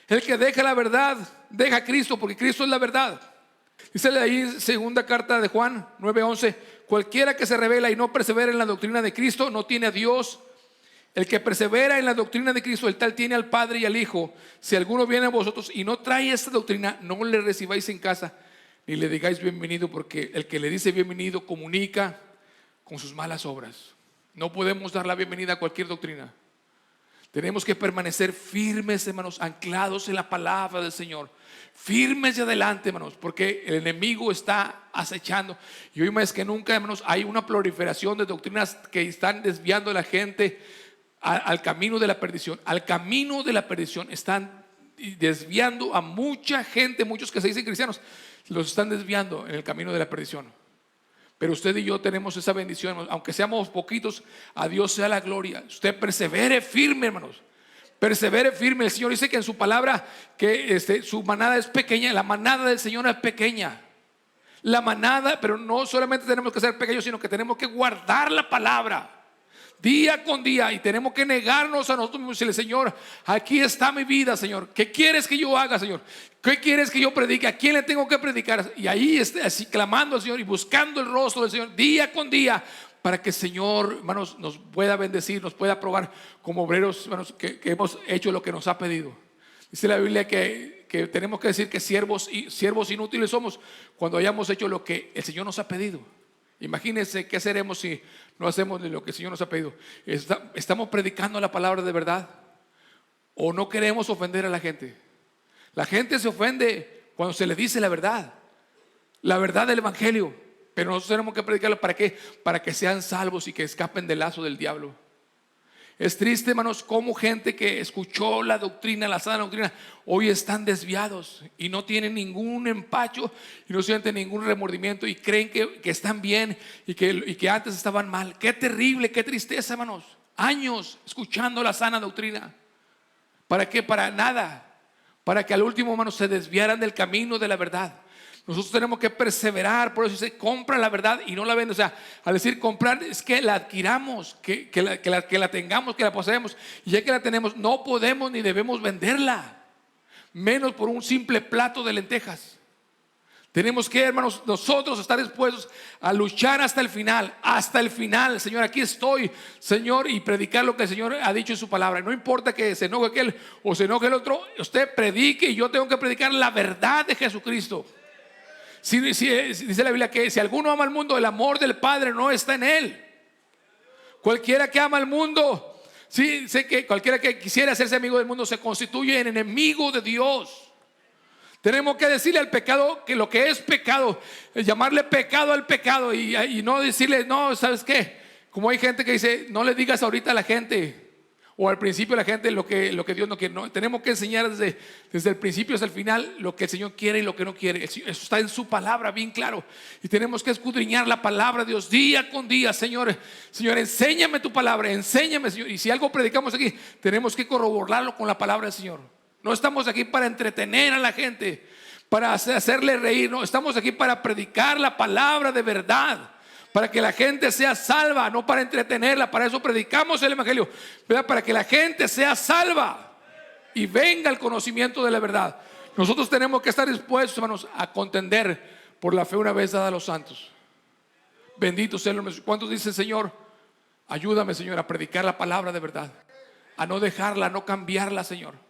El que deja la verdad, deja a Cristo, porque Cristo es la verdad. Dice ahí, segunda carta de Juan 9:11: cualquiera que se revela y no persevera en la doctrina de Cristo no tiene a Dios. El que persevera en la doctrina de Cristo, el tal tiene al Padre y al Hijo. Si alguno viene a vosotros y no trae esta doctrina, no le recibáis en casa ni le digáis bienvenido, porque el que le dice bienvenido comunica con sus malas obras. No podemos dar la bienvenida a cualquier doctrina. Tenemos que permanecer firmes, hermanos, anclados en la palabra del Señor, firmes y adelante, hermanos, porque el enemigo está acechando. Y hoy más que nunca, hermanos, hay una proliferación de doctrinas que están desviando a la gente al camino de la perdición. Al camino de la perdición están desviando a mucha gente. Muchos que se dicen cristianos los están desviando en el camino de la perdición. Pero usted y yo tenemos esa bendición, aunque seamos poquitos, a Dios sea la gloria. Usted persevere firme, hermanos. Persevere firme. El Señor dice que en su palabra que su manada es pequeña. La manada del Señor es pequeña. La manada, pero no solamente tenemos que ser pequeños, sino que tenemos que guardar la palabra día con día, y tenemos que negarnos a nosotros mismos y decirle: Señor, aquí está mi vida, Señor. ¿Qué quieres que yo haga, Señor? ¿Qué quieres que yo predique? ¿A quién le tengo que predicar? Y ahí así clamando al Señor y buscando el rostro del Señor día con día, para que el Señor, hermanos, nos pueda bendecir, nos pueda aprobar como obreros, hermanos, que hemos hecho lo que nos ha pedido. Dice la Biblia que tenemos que decir que siervos inútiles somos cuando hayamos hecho lo que el Señor nos ha pedido. Imagínense qué seremos si no hacemos lo que el Señor nos ha pedido. ¿Estamos predicando la palabra de verdad o no queremos ofender a la gente? La gente se ofende cuando se le dice la verdad del evangelio, pero nosotros tenemos que predicarlo. ¿Para qué? Para que sean salvos y que escapen del lazo del diablo. Es triste, hermanos, como gente que escuchó la doctrina, la sana doctrina, hoy están desviados y no tienen ningún empacho y no sienten ningún remordimiento y creen que están bien y que antes estaban mal. Qué terrible, qué tristeza, hermanos. Años escuchando la sana doctrina. ¿Para qué? Para nada. para que al último, hermanos, se desviaran del camino de la verdad. Nosotros tenemos que perseverar. Por eso dice, compra la verdad y no la vende. O sea, al decir comprar, es que la adquiramos, que la tengamos, que la poseemos. Y ya que la tenemos, no podemos ni debemos venderla, menos por un simple plato de lentejas. Tenemos que, hermanos, nosotros estar dispuestos a luchar hasta el final. Hasta el final, Señor, aquí estoy, Señor, y predicar lo que el Señor ha dicho en su palabra. No importa que se enoje aquel o se enoje el otro, usted predique y yo tengo que predicar la verdad de Jesucristo. Dice la Biblia que si alguno ama al mundo, el amor del Padre no está en él. Cualquiera que ama al mundo, sí, sé que cualquiera que quisiera hacerse amigo del mundo se constituye en enemigo de Dios. Tenemos que decirle al pecado que lo que es pecado, llamarle pecado al pecado y no decirle, no, ¿sabes qué? Como hay gente que dice, no le digas ahorita a la gente o al principio a la gente lo que Dios no quiere. No, tenemos que enseñar desde el principio hasta el final lo que el Señor quiere y lo que no quiere. Eso está en su palabra bien claro. Y tenemos que escudriñar la palabra de Dios día con día. Señor, enséñame tu palabra, enséñame, Señor. Y si algo predicamos aquí, tenemos que corroborarlo con la palabra del Señor. No estamos aquí para entretener a la gente, para hacerle reír. No, estamos aquí para predicar la palabra de verdad, para que la gente sea salva, no para entretenerla. Para eso predicamos el evangelio, ¿verdad? Para que la gente sea salva y venga el conocimiento de la verdad. Nosotros tenemos que estar dispuestos, hermanos, a contender por la fe una vez dada a los santos. Bendito sea el nombre. ¿Cuántos dicen, Señor, ayúdame, Señor, a predicar la palabra de verdad, a no dejarla, a no cambiarla, Señor?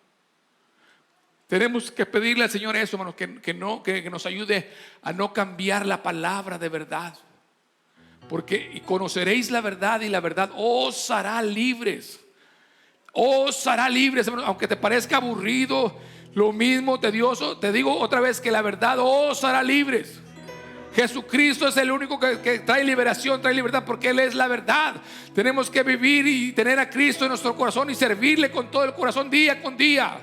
Tenemos que pedirle al Señor eso, hermanos, que nos ayude a no cambiar la palabra de verdad. Porque y conoceréis la verdad y la verdad os hará libres. Os hará libres, hermanos, aunque te parezca aburrido, lo mismo tedioso. Te digo otra vez que la verdad os hará libres. Jesucristo es el único que trae liberación, trae libertad, porque Él es la verdad. Tenemos que vivir y tener a Cristo en nuestro corazón y servirle con todo el corazón día con día,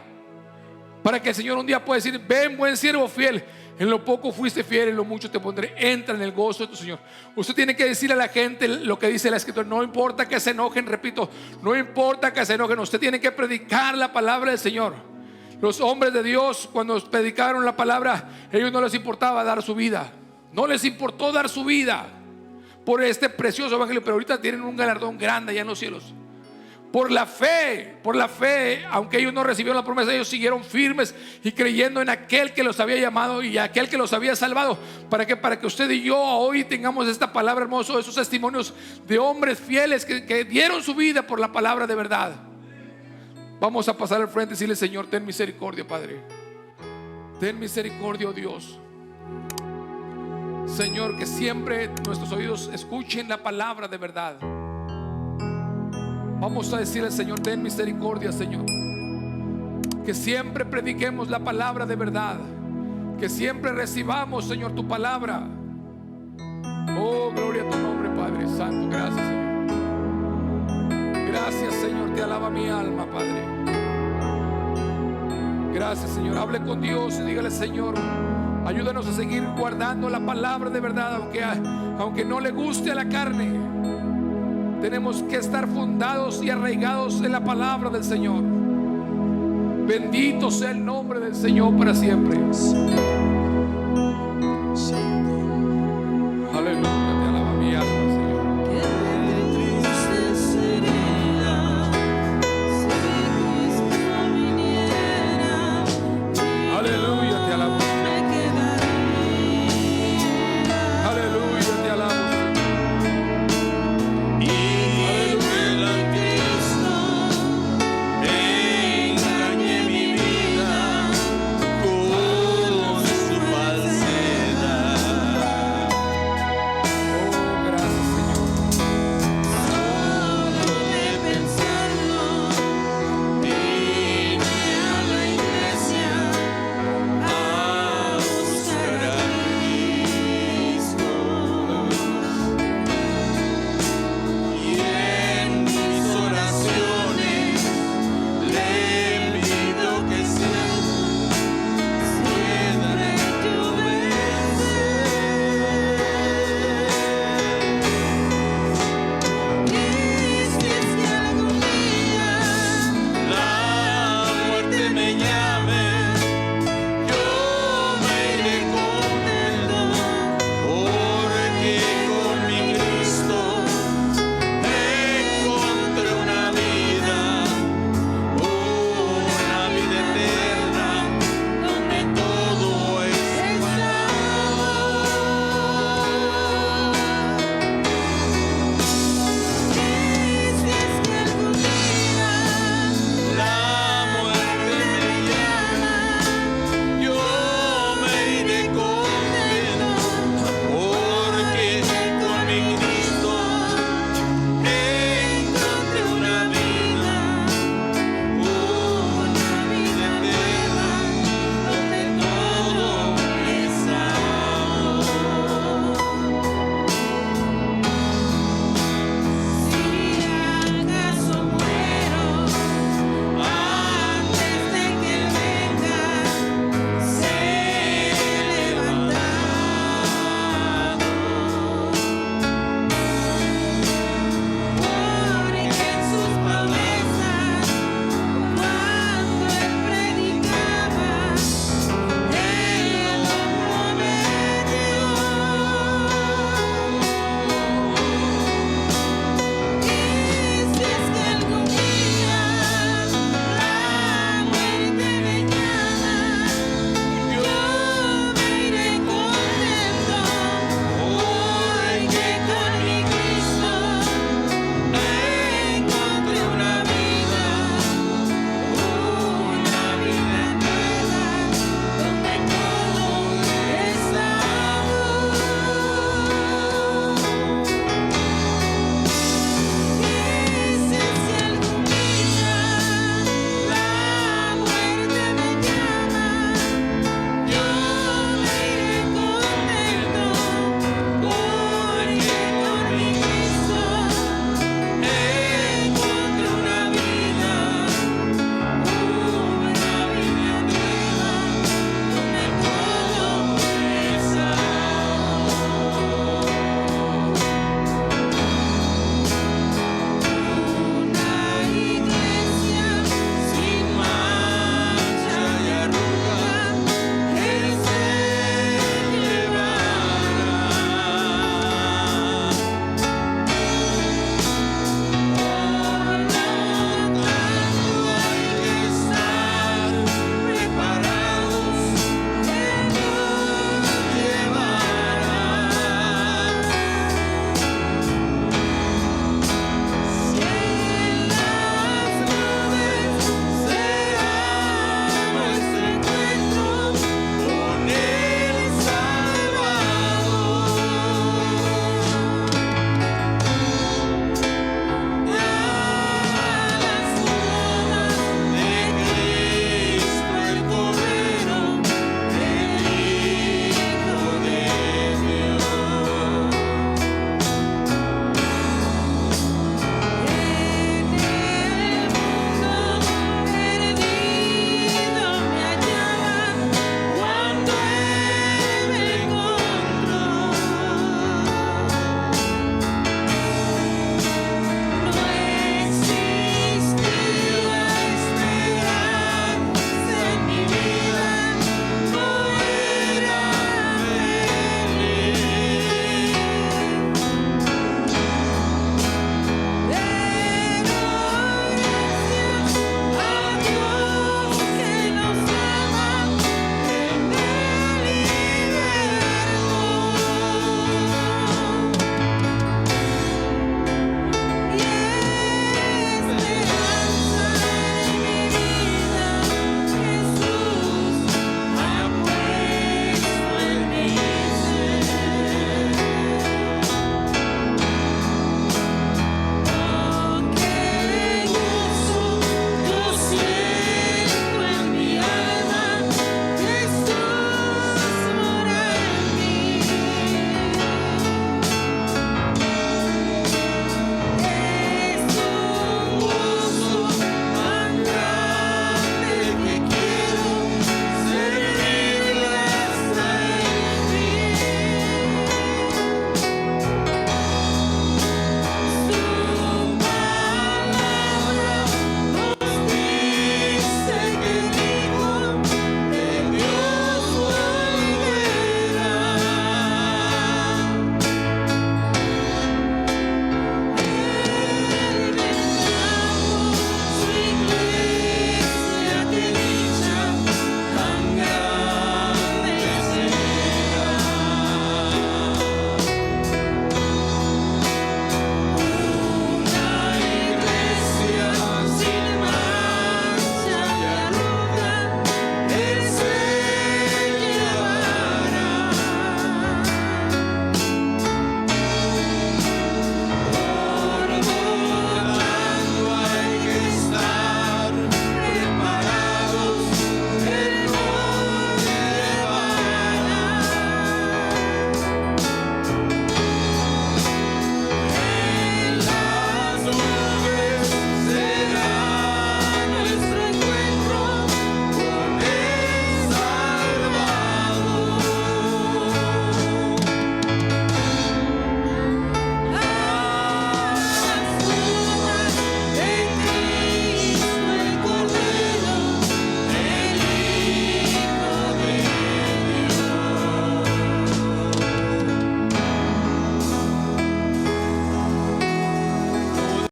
para que el Señor un día pueda decir, ven buen siervo fiel, en lo poco fuiste fiel, en lo mucho te pondré, entra en el gozo de tu Señor. Usted tiene que decirle a la gente lo que dice la Escritura. No importa que se enojen, repito, no importa que se enojen, usted tiene que predicar la palabra del Señor. Los hombres de Dios, cuando predicaron la palabra, ellos no les importaba dar su vida, no les importó dar su vida por este precioso evangelio, pero ahorita tienen un galardón grande allá en los cielos. Por la fe, aunque ellos no recibieron la promesa, ellos siguieron firmes y creyendo en aquel que los había llamado y aquel que los había salvado. ¿Para qué? Para que usted y yo hoy tengamos esta palabra hermosa, esos testimonios de hombres fieles que dieron su vida por la palabra de verdad. Vamos a pasar al frente y decirle, Señor, ten misericordia, Padre. Ten misericordia, oh Dios. Señor, que siempre nuestros oídos escuchen la palabra de verdad. Vamos a decirle al Señor, ten misericordia, Señor. Que siempre prediquemos la palabra de verdad, que siempre recibamos, Señor, tu palabra. Oh, gloria a tu nombre, Padre Santo. Gracias, Señor. Gracias, Señor, te alaba mi alma, Padre. Gracias, Señor. Hable con Dios y dígale, Señor, ayúdanos a seguir guardando la palabra de verdad, aunque no le guste a la carne. Tenemos que estar fundados y arraigados en la palabra del Señor. Bendito sea el nombre del Señor para siempre.